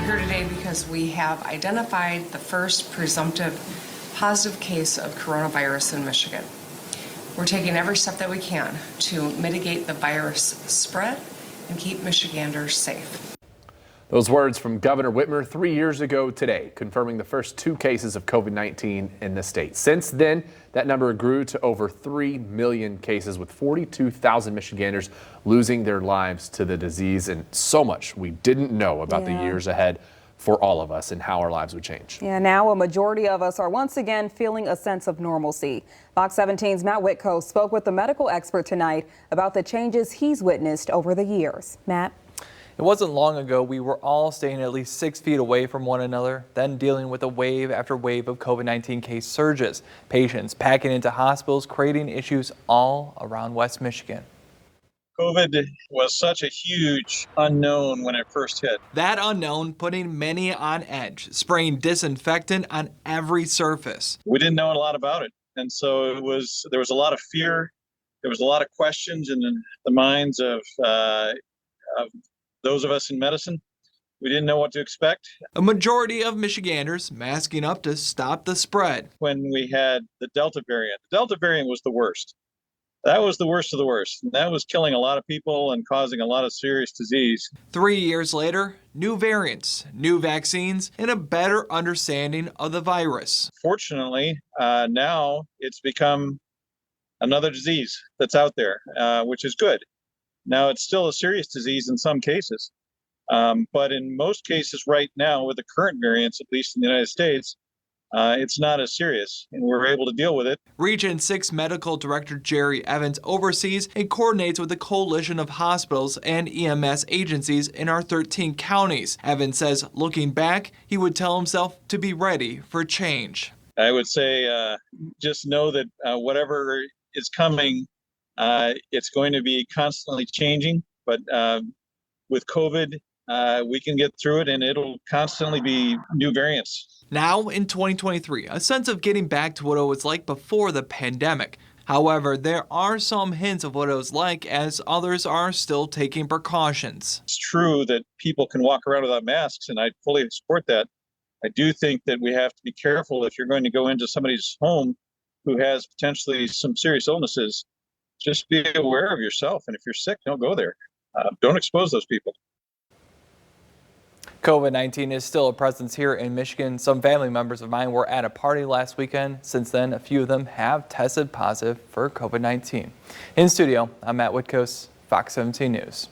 We're here today because we have identified the first presumptive positive case of coronavirus in Michigan. We're taking every step that we can to mitigate the virus spread and keep Michiganders safe. Those words from Governor Whitmer 3 years ago today, confirming the first 2 cases of COVID-19 in the state. Since then, that number grew to over 3 million cases, with 42,000 Michiganders losing their lives to the disease, and so much we didn't know about the years ahead for all of us and how our lives would change. Yeah, now a majority of us are once again feeling a sense of normalcy. Fox 17's Matt Whitco spoke with the medical expert tonight about the changes he's witnessed over the years. Matt? It wasn't long ago we were all staying at least 6 feet away from one another, then dealing with a wave after wave of COVID-19 case surges. Patients packing into hospitals, creating issues all around West Michigan. COVID was such a huge unknown when it first hit. That unknown putting many on edge, spraying disinfectant on every surface. We didn't know a lot about it, and so there was a lot of fear. There was a lot of questions in the minds of those of us in medicine. We didn't know what to expect. A majority of Michiganders masking up to stop the spread. When we had the Delta variant was the worst. That was the worst of the worst. That was killing a lot of people and causing a lot of serious disease. 3 years later, new variants, new vaccines, and a better understanding of the virus. Fortunately, now it's become another disease that's out there, which is good. Now, it's still a serious disease in some cases, but in most cases right now, with the current variants, at least in the United States, it's not as serious, and we're able to deal with it. Region 6 Medical Director Jerry Evans oversees and coordinates with a coalition of hospitals and EMS agencies in our 13 counties. Evans says, looking back, he would tell himself to be ready for change. I would say just know that whatever is coming, it's going to be constantly changing, but with COVID, we can get through it, and it'll constantly be new variants. Now in 2023, a sense of getting back to what it was like before the pandemic. However, there are some hints of what it was like, as others are still taking precautions. It's true that people can walk around without masks, and I fully support that. I do think that we have to be careful if you're going to go into somebody's home who has potentially some serious illnesses. Just be aware of yourself, and if you're sick, don't go there. Don't expose those people. COVID-19 is still a presence here in Michigan. Some family members of mine were at a party last weekend. Since then, a few of them have tested positive for COVID-19. In studio, I'm Matt Whitco, Fox 17 News.